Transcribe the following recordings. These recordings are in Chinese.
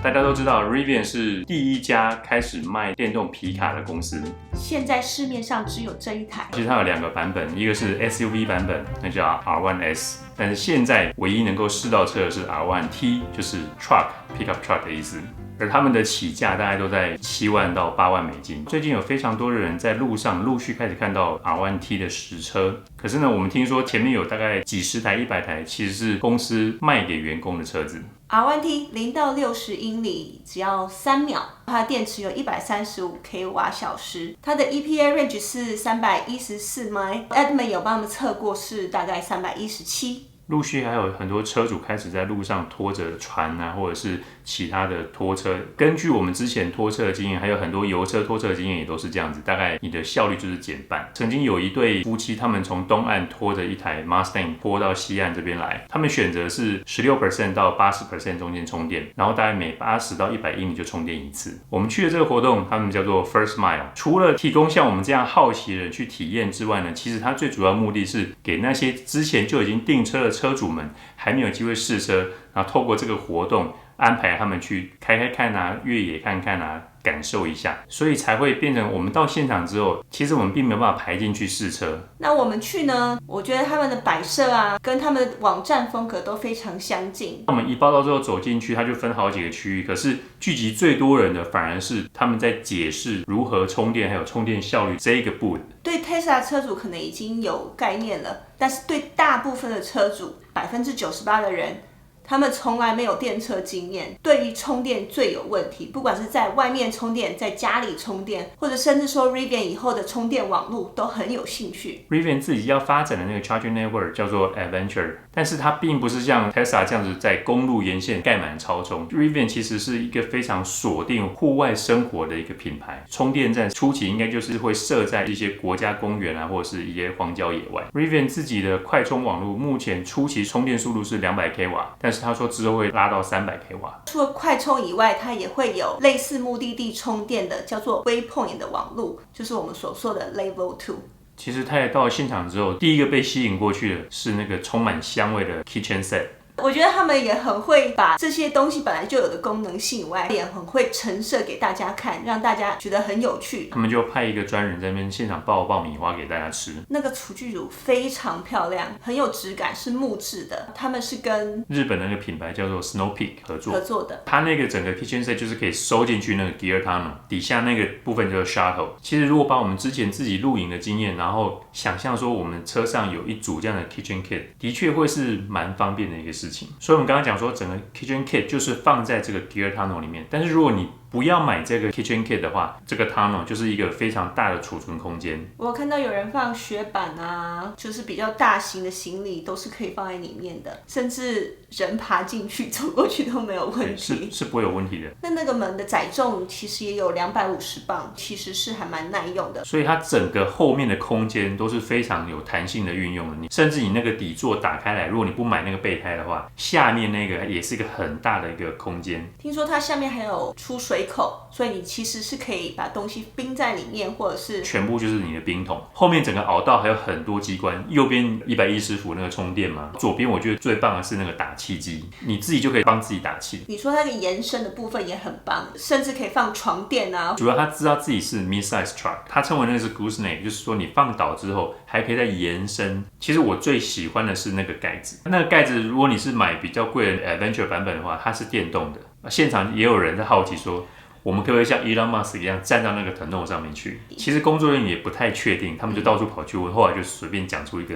大家都知道 Rivian 是第一家开始卖电动皮卡的公司。现在市面上只有这一台。其实它有2个版本，一个是 SUV 版本，那叫 R1S， 但是现在唯一能够试到车的是 R1T， 就是 Truck Pickup Truck 的意思。而他们的起价大概都在7万到8万美金。最近有非常多的人在路上陆续开始看到 R1T 的实车，可是呢，我们听说前面有大概几十台、100台，其实是公司卖给员工的车子。R1T 0到60英里只要3秒，它的电池有135 kWh，它的 EPA range 是314 mi，Edmund 有帮他们测过，是大概317。陆续还有很多车主开始在路上拖着船啊，或者是其他的拖车。根据我们之前拖车的经验，还有很多油车拖车的经验也都是这样子，大概你的效率就是减半。曾经有一对夫妻，他们从东岸拖着一台 Mustang 拖到西岸这边来，他们选择是16% 到80% 中间充电，然后大概每80到100英里就充电一次。我们去的这个活动，他们叫做 First Mile， 除了提供像我们这样好奇的人去体验之外呢，其实它最主要目的是给那些之前就已经订车的车主们还没有机会试车，然后透过这个活动安排他们去开看啊，越野看看啊，感受一下，所以才会变成我们到现场之后，其实我们并没有办法排进去试车。那我们去呢，我觉得他们的摆设啊，跟他们的网站风格都非常相近。我们一报到之后走进去，它就分好几个区域，可是聚集最多人的反而是他们在解释如何充电，还有充电效率这一个booth。对 Tesla 车主可能已经有概念了，但是对大部分的车主，98%的人，他们从来没有电车经验，对于充电最有问题，不管是在外面充电，在家里充电，或者甚至说 Rivian 以后的充电网路都很有兴趣。 Rivian 自己要发展的那个 Charging Network 叫做 Adventure， 但是它并不是像 Tesla 这样子在公路沿线盖满超充。 Rivian 其实是一个非常锁定户外生活的一个品牌，充电站初期应该就是会设在一些国家公园啊，或者是一些荒郊野外。 Rivian 自己的快充网路目前初期充电速度是200 kW， 但是他说之后会拉到300 kW。 除了快充以外，它也会有类似目的地充电的叫做 Waypoint 的网路，就是我们所说的 Level 2。其实他也到了现场之后，第一个被吸引过去的是那个充满香味的 Kitchen Set。我觉得他们也很会把这些东西本来就有的功能性以外，也很会陈设给大家看，让大家觉得很有趣。他们就派一个专人在那边现场爆爆米花给大家吃。那个厨具乳非常漂亮，很有质感，是木质的。他们是跟日本的那个品牌叫做 Snow Peak 合作的。它那个整个 Kitchen Set 就是可以收进去那个 Gear Tunnel， 底下那个部分叫做 Shuttle。其实如果把我们之前自己露营的经验，然后想象说我们车上有一组这样的 Kitchen Kit， 的确会是蛮方便的一个事情。所以我们刚刚讲说整个 Kitchen Kit 就是放在这个 Gear Tunnel 里面，但是如果你不要买这个 Kitchen Kit 的话，这个 Tunnel 就是一个非常大的储存空间。我有看到有人放雪板啊，就是比较大型的行李都是可以放在里面的，甚至人爬进去走过去都没有问题，是不会有问题的。那个门的载重其实也有250磅，其实是还蛮耐用的。所以它整个后面的空间都是非常有弹性的运用的。你甚至你那个底座打开来，如果你不买那个备胎的话，下面那个也是一个很大的一个空间。听说它下面还有出水口，所以你其实是可以把东西冰在里面，或者是全部就是你的冰桶。后面整个凹道还有很多机关，右边110伏那个充电嘛，左边我觉得最棒的是那个打气机，你自己就可以帮自己打气。你说它的延伸的部分也很棒，甚至可以放床垫啊。主要他知道自己是 mid-size truck， 他称为那个是 gooseneck， 就是说你放倒之后还可以再延伸。其实我最喜欢的是那个盖子，那个盖子如果你是买比较贵的 Adventure 版本的话，它是电动的。现场也有人在好奇说，我们可不可以像 Elon Musk 一样站到那个 tunnel 上面去？其实工作人员也不太确定，他们就到处跑去问，后来就随便讲出一个，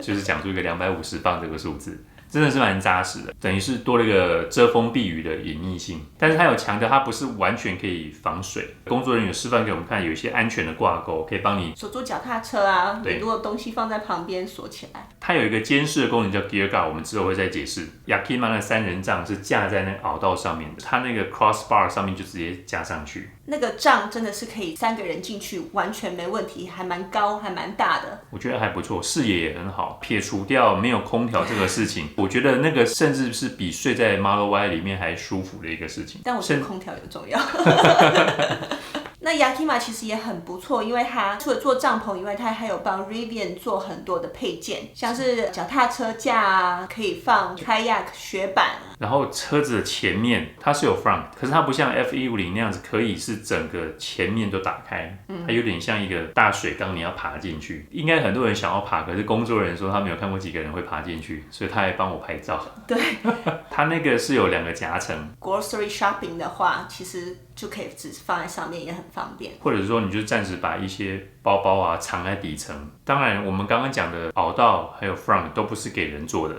就是讲出一个250磅这个数字。真的是蛮扎实的，等于是多了一个遮风避雨的隐匿性。但是它有强调它不是完全可以防水，工作人员示范给我们看，有一些安全的挂钩可以帮你锁住脚踏车啊，你如果东西放在旁边锁起来。它有一个监视的功能叫 Gear Guard， 我们之后会再解释。Yakima 那3人杖是架在那个凹道上面的，它那个 crossbar 上面就直接加上去。那个杖真的是可以3个人进去，完全没问题，还蛮高，还蛮大的。我觉得还不错，视野也很好。撇除掉没有空调这个事情，我觉得那个甚至是比睡在 Model Y 里面还舒服的一个事情。但我觉得空调也重要。那 Yakima 其实也很不错，因为它除了做帐篷以外，它还有帮 Rivian 做很多的配件，像是脚踏车架啊，可以放 kayak 雪板啊。然后车子的前面它是有 front， 可是它不像 F150那样子可以是整个前面都打开，它有点像一个大水缸，你要爬进去。应该很多人想要爬，可是工作人员说他没有看过几个人会爬进去，所以他还帮我拍照。对，它那个是有2个夹层。grocery shopping 的话，其实就可以只放在上面，也很方便。或者说你就暂时把一些包包啊藏在底层。当然，我们刚刚讲的凹道还有 front 都不是给人坐的。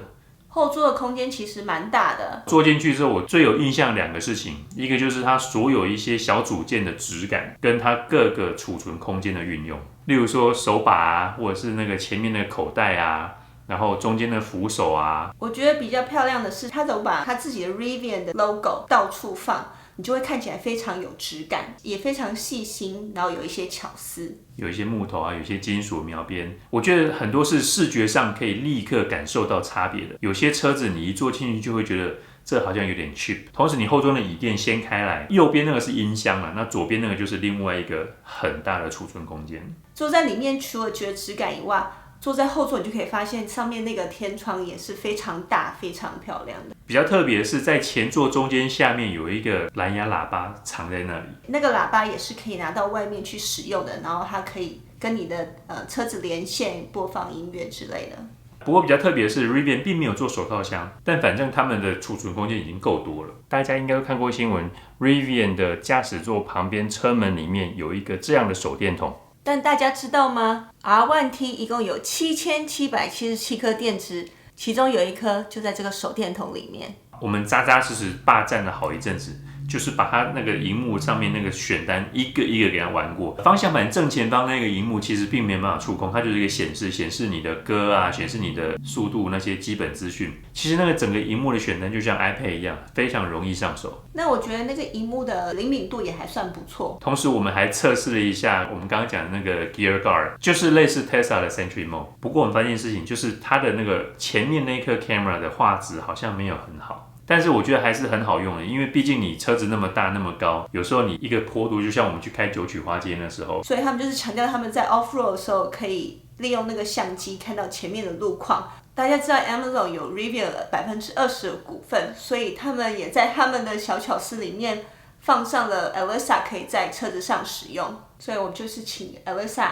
后座的空间其实蛮大的。坐进去之后，我最有印象2个事情，一个就是它所有一些小组件的质感，跟它各个储存空间的运用。例如说手把啊，或者是那个前面的口袋啊，然后中间的扶手啊。我觉得比较漂亮的是，它有把它自己的 Rivian 的 logo 到处放，你就会看起来非常有质感，也非常细心，然后有一些巧思，有一些木头啊，有一些金属描边，我觉得很多是视觉上可以立刻感受到差别的。有些车子你一坐进去就会觉得这好像有点 cheap。同时，你后座的椅垫掀开来，右边那个是音箱啊，那左边那个就是另外一个很大的储存空间。坐在里面除了觉得质感以外，坐在后座你就可以发现上面那个天窗也是非常大、非常漂亮的。比较特别的是，在前座中间下面有一个蓝牙喇叭藏在那里，那个喇叭也是可以拿到外面去使用的，然后它可以跟你的车子连线播放音乐之类的。不过比较特别的是 Rivian 并没有做手套箱，但反正他们的储存空间已经够多了。大家应该都看过新闻 ，Rivian 的驾驶座旁边车门里面有一个这样的手电筒。但大家知道吗 ？R1T 一共有7777颗电池，其中有一颗就在这个手电筒里面。我们扎扎实实霸占了好一阵子，就是把它那个荧幕上面那个选单一个一个给它玩过。方向盘正前方那个荧幕其实并没有办法触控，它就是一个显示你的歌啊，显示你的速度那些基本资讯。其实那个整个荧幕的选单就像 iPad 一样，非常容易上手。那我觉得那个荧幕的灵敏度也还算不错。同时我们还测试了一下我们刚刚讲的那个 Gear Guard， 就是类似 Tesla 的 Sentry Mode。不过我们发现事情就是它的那个前面那颗 camera 的画质好像没有很好。但是我觉得还是很好用的，因为毕竟你车子那么大那么高，有时候你一个坡度，就像我们去开九曲花街那时候，所以他们就是强调他们在 off road 的时候可以利用那个相机看到前面的路况。大家知道 Amazon 有 Rivian 20%的股份，所以他们也在他们的小巧思里面放上了 Alexa 可以在车子上使用。所以我就是请 Alexa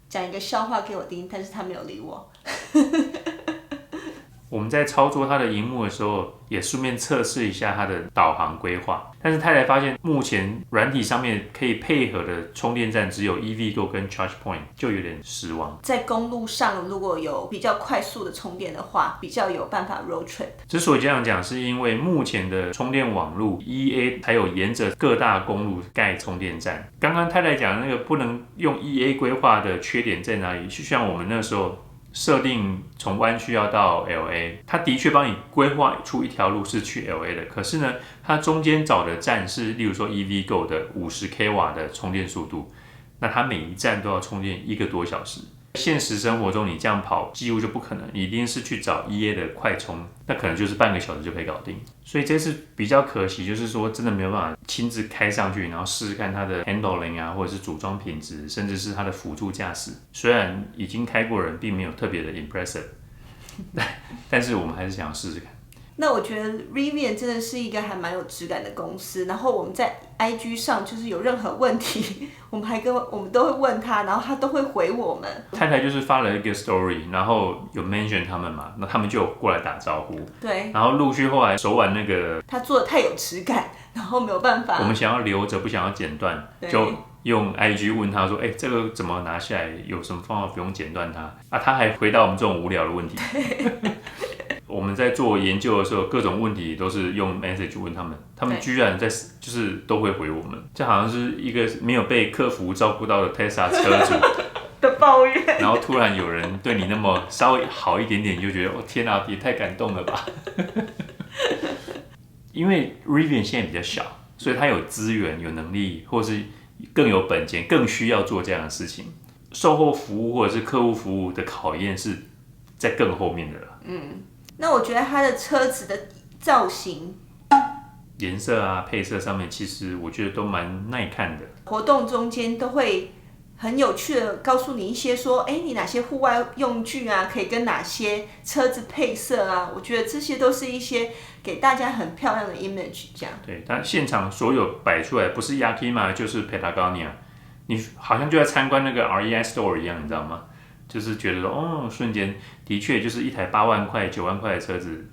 讲一个笑话给我听，但是他没有理我。我们在操作它的荧幕的时候，也顺便测试一下它的导航规划。但是太太发现，目前软体上面可以配合的充电站只有 EVgo 跟 ChargePoint， 就有点失望。在公路上如果有比较快速的充电的话，比较有办法 road trip。之所以这样讲，是因为目前的充电网路 EA 还有沿着各大公路盖充电站。刚刚太太讲的那个不能用 EA 规划的缺点在哪里？就像我们那时候设定从湾区要到 LA， 它的确帮你规划出一条路是去 LA 的，可是呢，它中间找的站是例如说 EVgo 的50k 瓦的充电速度，那它每一站都要充电1个多小时。现实生活中你这样跑几乎就不可能，你一定是去找 EA 的快充，那可能就是半个小时就可以搞定。所以这是比较可惜，就是说真的没有办法亲自开上去，然后试试看它的 handling 啊，或者是组装品质，甚至是它的辅助驾驶。虽然已经开过人，并没有特别的 impressive， 但是我们还是想要试试看。那我觉得 Rivian 真的是一个还蛮有质感的公司，然后我们在 IG 上就是有任何问题，我们都会问他，然后他都会回我们。太太就是发了一个 story， 然后有 mention 他们嘛，那他们就有过来打招呼。对，然后陆续后来手腕那个他做的太有质感，然后没有办法。我们想要留着，不想要剪断，就用 IG 问他说：“这个怎么拿下来？有什么方法不用剪断它？”啊，他还回答我们这种无聊的问题。我们在做研究的时候，各种问题都是用 message 问他们，他们居然就是都会回我们，这好像是一个没有被客服照顾到的 Tesla 车主的抱怨。然后突然有人对你那么稍微好一点点，你就觉得天啊，也太感动了吧。因为 Rivian 现在比较小，所以他有资源、有能力，或是更有本钱，更需要做这样的事情。售后服务或者是客户服务的考验是在更后面的了。那我觉得它的车子的造型、颜色啊、配色上面，其实我觉得都蛮耐看的。活动中间都会很有趣的告诉你一些说，你哪些户外用具啊，可以跟哪些车子配色啊，我觉得这些都是一些给大家很漂亮的 image 这样。对，但现场所有摆出来不是 Yakima 就是 Patagonia， 你好像就在参观那个 REI Store 一样，你知道吗？就是觉得说，瞬间的确就是一台8万块、9万块的车子，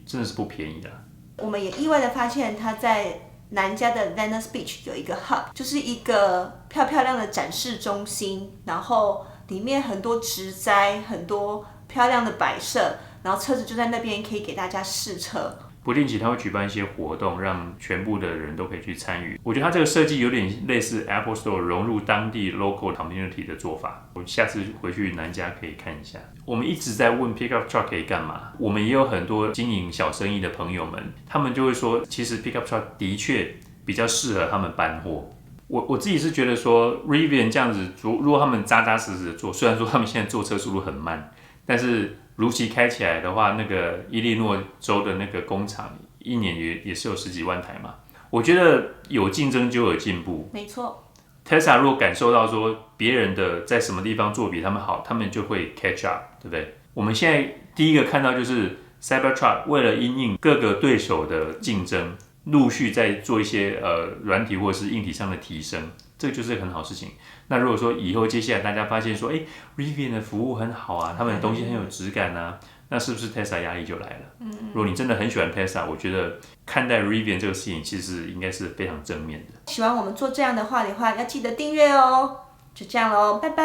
真的是不便宜的。我们也意外的发现，它在南加的 Venice Beach 有一个 hub， 就是一个漂亮的展示中心，然后里面很多植栽，很多漂亮的摆设，然后车子就在那边可以给大家试车。不定期他会举办一些活动，让全部的人都可以去参与。我觉得他这个设计有点类似 Apple Store 融入当地 local community 的做法。我下次回去南加可以看一下。我们一直在问 Pickup Truck 可以干嘛？我们也有很多经营小生意的朋友们，他们就会说，其实 Pickup Truck 的确比较适合他们搬货。我自己是觉得说 Rivian 这样子，如果他们扎扎实实的做，虽然说他们现在做车速度很慢，但是如期开起来的话，那个伊利诺州的那个工厂一年也是有10几万台嘛。我觉得有竞争就有进步。没错。Tesla 如果感受到说别人的在什么地方做比他们好，他们就会 catch up， 对不对？我们现在第一个看到就是 Cybertruck 为了因应各个对手的竞争，陆续在做一些软体或者是硬体上的提升，这个就是很好的事情。那如果说以后接下来大家发现说，Rivian 的服务很好啊，他们的东西很有质感啊，那是不是 Tesla 压力就来了？如果你真的很喜欢 Tesla， 我觉得看待 Rivian 这个事情其实应该是非常正面的。喜欢我们做这样的话的话，要记得订阅哦。就这样咯，拜拜。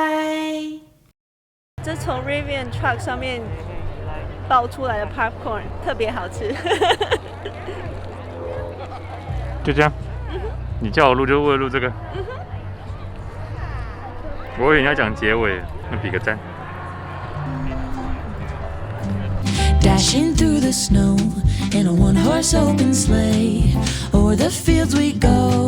这从 Rivian Truck 上面爆出来的 popcorn 特别好吃。就这样，你叫我录就为了录这个。我以为你要讲结尾，那比个赞。Dashing through the snow in a one-horse open sleigh, o'er the fields we go.